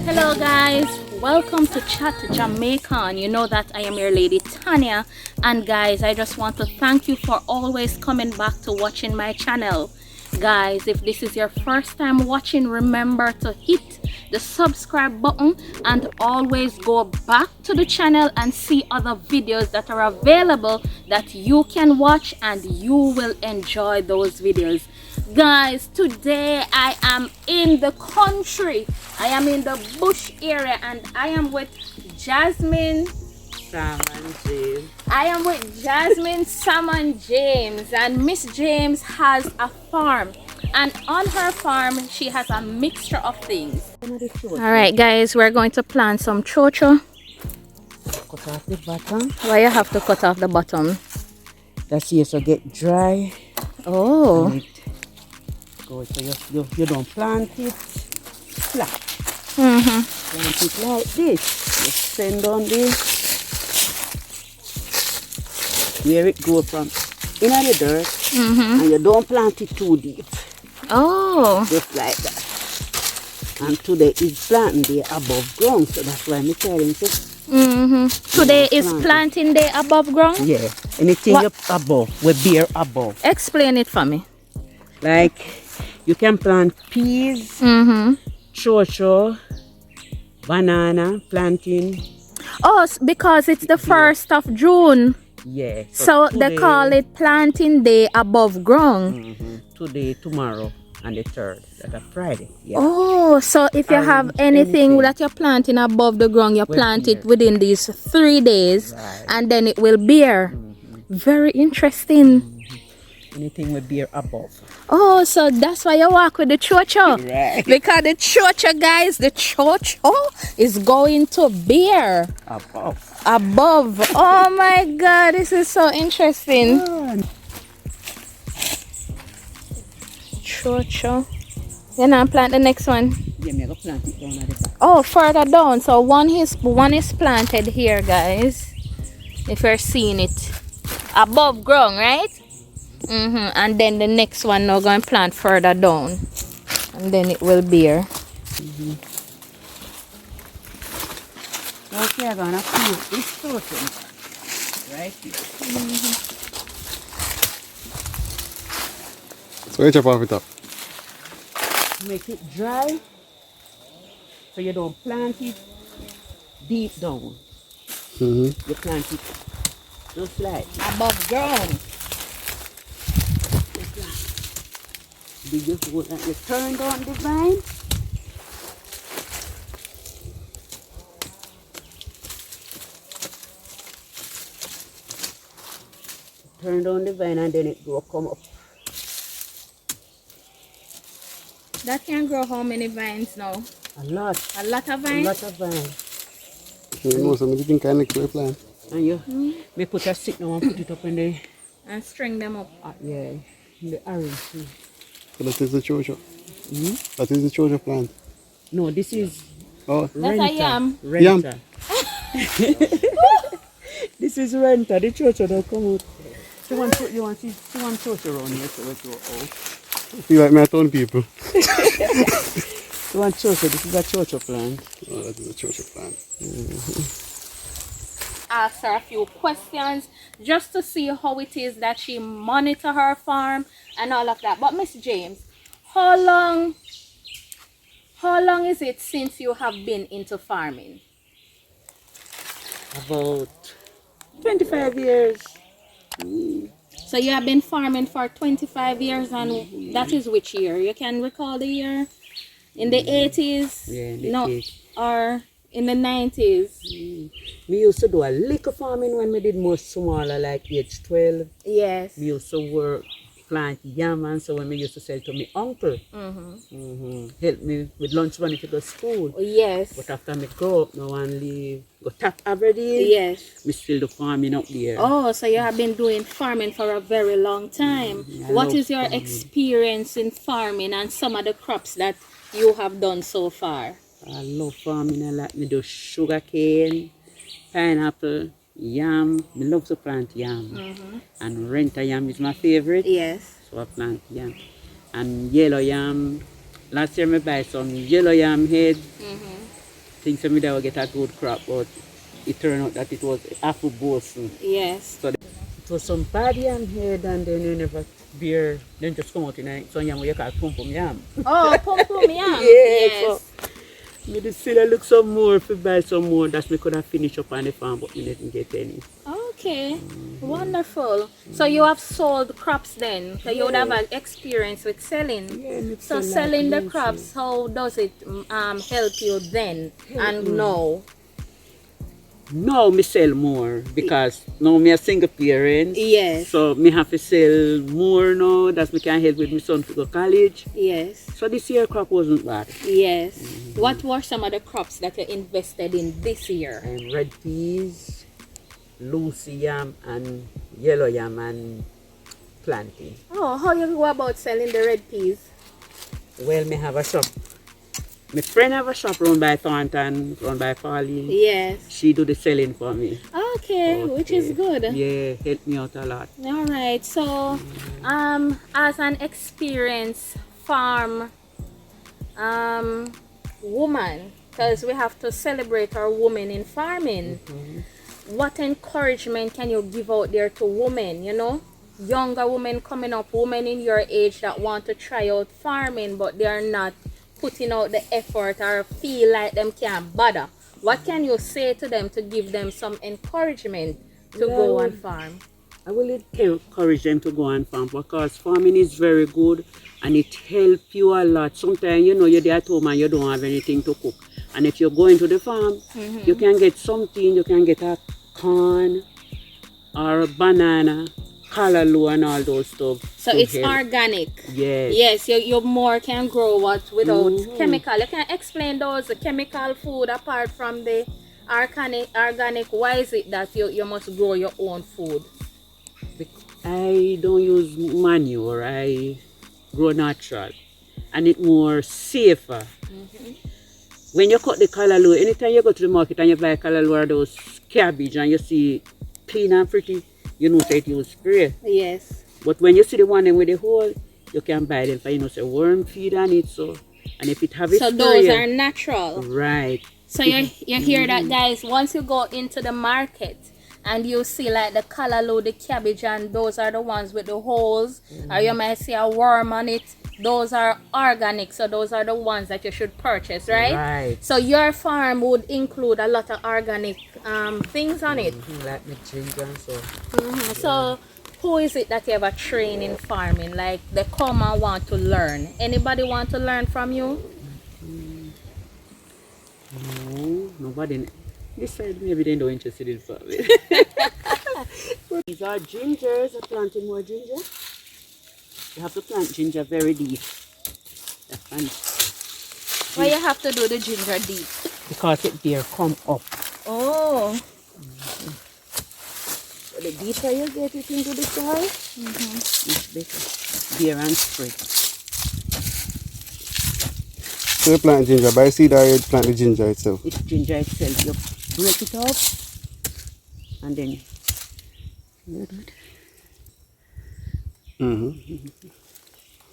Hello guys, welcome to Chat Jamaican. You know that I am your lady Tania, and guys, I just want to thank you for always coming back to watching my channel. Guys, if this is your first time watching, remember to hit the subscribe button and always go back to the channel and see other videos that are available that you can watch and you will enjoy those videos. Guys, today I am in the country. I am in the bush area and I am with Jasmine, Sam and James. I am with Jasmine, Sam and James, and Miss James has a farm, and on her farm she has a mixture of things. Alright guys, we're going to plant some Cho Cho. Cut off the bottom. Why you have to cut off the bottom? That's here so get dry. Oh. And it goes, so you don't plant it flat. Plant it like this. Just send on this. Where it goes from in the dirt, and you don't plant it too deep. Oh. Just like that. And today is planting day above ground, so that's why I'm telling you. Today is planting day above ground? Yeah. Anything up above, we bear above. Explain it for me. Like you can plant peas, Cho Cho, banana, plantain. Oh, because it's the 1st of June. Yeah. So today, they call it planting day above ground. Today, tomorrow, and the 3rd. That's a Friday. Yeah. Oh, so if you have anything that you're planting above the ground, you plant it within these 3 days, and then it will bear. Very interesting. Anything will bear above. Oh, so that's why you walk with the Cho Cho. Right. Because the Cho Cho, guys, the Cho Cho is going to bear Above. above. Oh my God, this is so interesting. Cho Cho. You now plant the next one. Yeah, I'm going to plant it down at the back. Oh, further down. So one is planted here, guys. If you're seeing it above ground, right? And then the next one now going to plant further down, and then it will bear. Okay, I'm going to plant this sorting right here. So you chop off it up. Make it dry so you don't plant it deep down. You plant it just like Above ground. you just go and you turn down the vine. Turn down the vine and then it will come up. That can grow how many vines now? A lot. A lot of A vines? lot of vines. You know something kind of clear plan. And you may put a stick now and put it up in the And string them up. yeah, in the orange tree. So that is the Cho Cho. That is the Cho Cho plant. No, this is Oh, That's a yam. Renter. This is renter. The Cho Cho don't come out. She want Cho Cho around here so we go out. feel like my town people. She want Cho Cho. This is a Cho Cho plant. Oh, that is the Cho Cho plant. Ask her a few questions just to see how it is that she monitor her farm and all of that. But Miss James, how long is it since you have been into farming? About 25 years. So you have been farming for 25 years, and that is which year? You can recall the year? In the 80s? Yeah, in the No, 80s. or in the 90s? We used to do a little farming when we did more smaller, like age 12. Yes. We used to work, plant yam, and so when we used to sell to my uncle. Help me with lunch money to go to school. Yes. But after me grow up now and leave, go tap Aberdeen, Yes. we still do farming up there. Oh, so you have been doing farming for a very long time. What love is your farming. experience in farming and some of the crops that you have done so far? I love farming. I like me do sugar cane, pineapple, yam. I love to plant yam. And renter yam is my favorite. Yes. So I plant yam. And yellow yam. Last year I buy some yellow yam head. think some that will get a good crop, but it turned out that it was apple bosun. Yes. So it was some bad yam head and then you never beer, then just come out in a some yam what you call pum pum yam. Oh, pom pom yam. Yes. Yes. Me just still I look some more if I buy some more. That's me could have finished up on the farm, but me didn't get any. Okay, wonderful. So you have sold crops then? So you would have an experience with selling. Yeah, me So sell selling the like crops, how does it help you then and now? Now me sell more because now me a single parent. Yes. So me have to sell more now. That me can help with my son to go college. Yes. So this year crop wasn't bad. Yes. What were some of the crops that you invested in this year? Red peas, Lucy yam and yellow yam and plantain. Oh, how you go about selling the red peas? Well, me have a shop. My friend have a shop run by Thornton, run by Pauline. Yes. She do the selling for me. Okay, which is good. Yeah, help me out a lot. All right. So, as an experienced farm woman, because we have to celebrate our women in farming, what encouragement can you give out there to women, you know? Younger women coming up, women in your age that want to try out farming, but they are not putting out the effort or feel like them can't bother. What can you say to them to give them some encouragement to go and farm? I will encourage them to go and farm because farming is very good and it helps you a lot. Sometimes, you know, you're there at home and you don't have anything to cook. And if you're going to the farm, you can get something, you can get a corn or a banana, callaloo and all those stuff. So it's organic. Yes. Yes, you more can grow what without chemical. You can explain those chemical food apart from the organic. Why is it that you must grow your own food? I don't use manure, I grow natural and it's more safer. When you cut the callaloo, anytime you go to the market and you buy callaloo or those cabbage and you see clean and pretty, you know say it use spray. Yes. But when you see the one with the hole, you can buy them for you know say worm feed on it. So and if it have a so spray, those are natural. right. So you hear that, guys? Once you go into the market and you see like the callaloo, the cabbage, and those are the ones with the holes, or you might see a worm on it, those are organic. So those are the ones that you should purchase, right? Right. So your farm would include a lot of organic things on it. Like the ginger and so. So who is it that you ever train in farming? Like they come and want to learn. Anybody want to learn from you? No, nobody. This side maybe they don't interested in farming. These are gingers. I'm planting more ginger. You have to plant ginger very deep. Why you have to do the ginger deep? Because it there come up. Oh. So the deeper you get it into the soil, it's better. There and spread. So you plant ginger, but I see that you plant the ginger itself. It's ginger itself. You break it up and then you do it.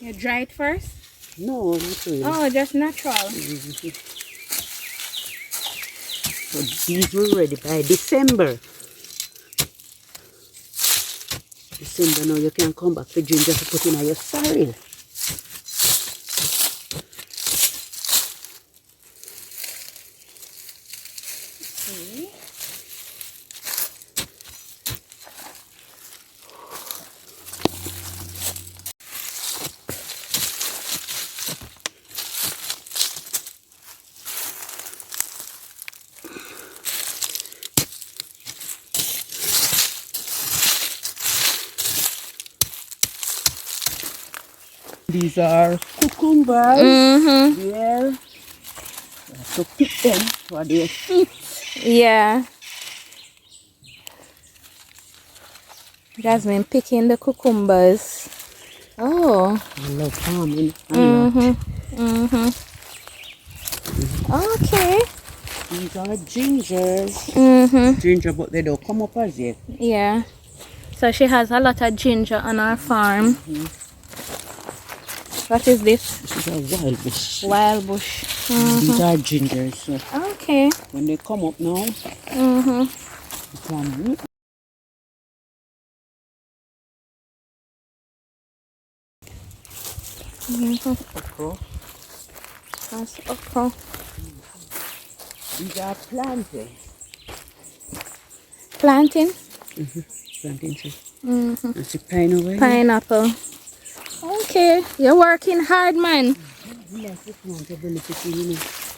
You dry it first? No, not really. Oh, just natural. So these were ready by December. December now you can come back to ginger to put in your sorrel. These are cucumbers. Yeah. So pick them for their seeds. Yeah. Jasmine picking the cucumbers. Oh. I love farming. Okay. These are gingers. Ginger, but they don't come up as yet. Yeah. So she has a lot of ginger on our farm. What is this? This is a wild bush. Wild bush. These are gingers. So Okay. when they come up now, Mm-hmm. you can root. Okra. That's okra. These are plantains. Plantain. Plantains. Mm-hmm. That's a pine over here. Pineapple. Okay. You're working hard, man.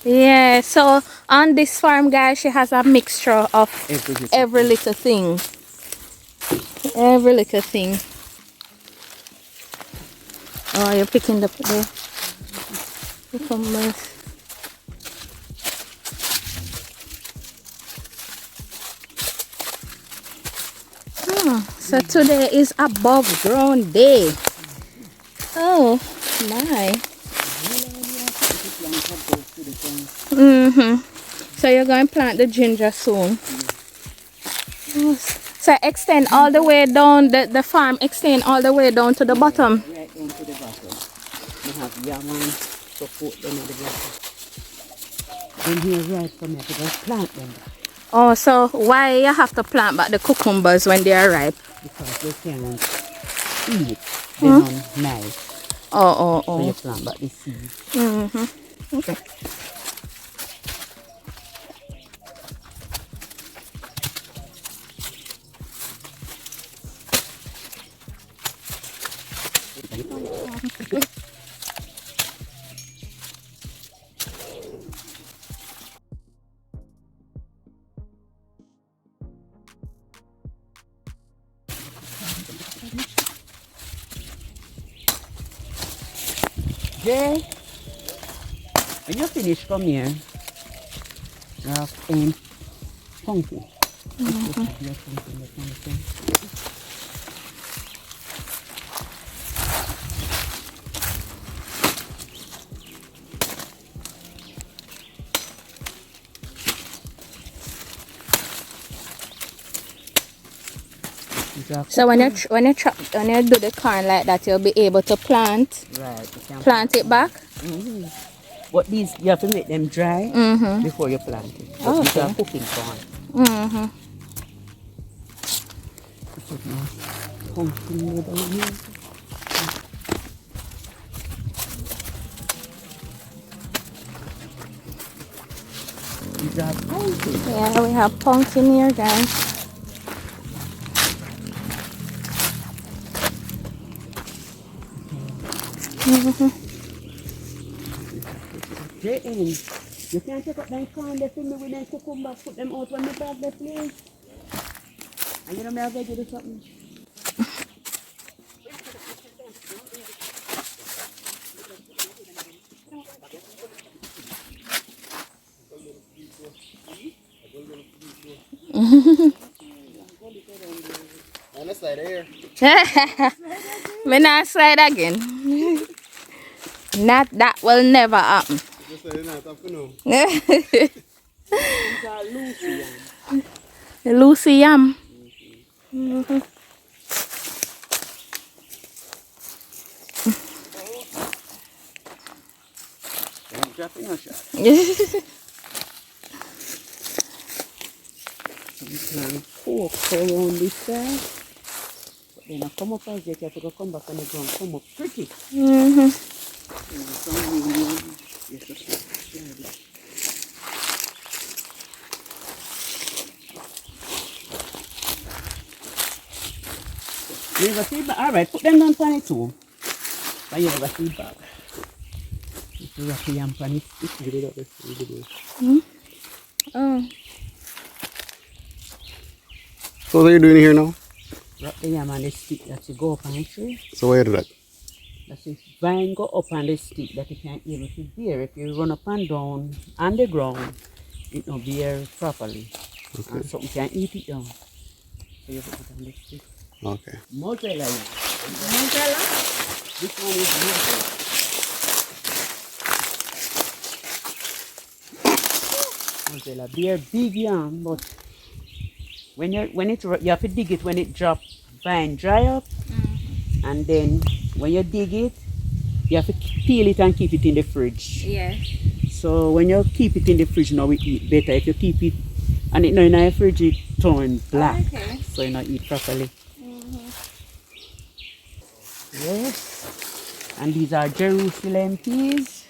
Yeah, so on this farm, guys, she has a mixture of every little thing. Every little thing. Oh, you're picking the cucumbers. So today is above ground day. Oh my. So you're going to plant the ginger soon. So extend all the way down, the farm extend all the way down to the bottom. Right down to the bottom. We have yaman support them at the bottom. Then here right from here to just plant them. Oh, so why you have to plant back the cucumbers when they are ripe? Because they can't eat. They're not nice. Oh. So you plant back the seed. Okay. Jay, when you finish, come here. You have pumpkin. So when you do the corn like that, you'll be able to plant it back. But these you have to make them dry before you plant it. But these are cooking corn. Pumpkin made down here. These are pumpkin. Yeah, we have pumpkin here, guys. Jane, you can't take up them corn, they fill me with them cucumber, put them out when they bag the place. And you know me, I'll get you something. On this side here. Me not slide again. Not that will never happen. This side is not up for now. These are Lucy. Lucy yam. I'm dropping a shot. You can poke around this side. But then I come up as you have to come back on the ground, come up pretty. You have a feedback? Alright, put them down on it too. But you have a feedback. If you have a yam pan, it's good up there. Oh. So what are you doing here now? Wrap the yam on the stick that you go up on the tree. So where did that? That's if vine go up on the stick that you can't able to bear. If you run up and down on the ground, it don't bear properly. Okay. And something can eat it down. So you put it on the stick. Okay. Mozzarella. Mozzarella? This one is mozzarella. Mozzarella. Bear big yam, but when you have to dig it when it drop vine dry up, and then when you dig it, you have to peel it and keep it in the fridge. Yeah. So when you keep it in the fridge now, we eat better. If you keep it and it now in the fridge, it turn black. Okay. So you not eat properly. Yes. And these are Jerusalem peas.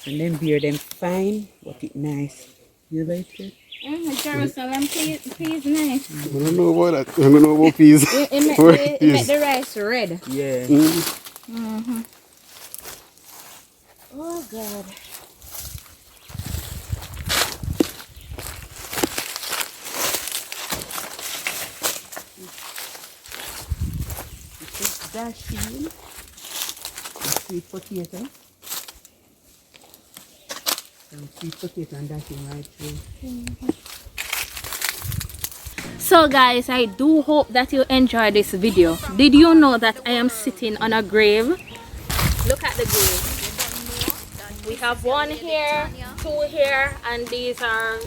And then beer them fine, but it nice. You like it? Jerusalem peas nice. I don't know about that. I don't know about peas. It make the rice red. Yeah. Oh God. Dashing. Sweet potato. Some sweet potato and dashing right through. So guys, I do hope that you enjoyed this video. Did you know that I am sitting on a grave? Look at the grave. We have one here, two here, and these are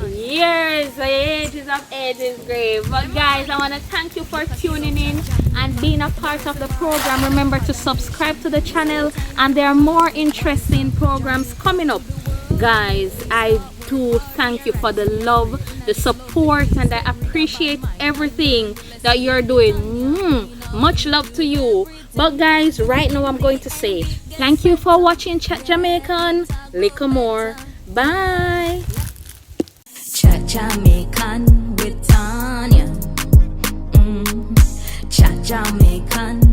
years, the ages of ages grave. But guys, I want to thank you for tuning in and being a part of the program. Remember to subscribe to the channel, and there are more interesting programs coming up. Guys, I do thank you for the love, the support, and I appreciate everything that you're doing. Much love to you. But guys, right now I'm going to say thank you for watching Chat Jamaican. Little more. Bye. Chat Jamaican with Tania. Chat Jamaican.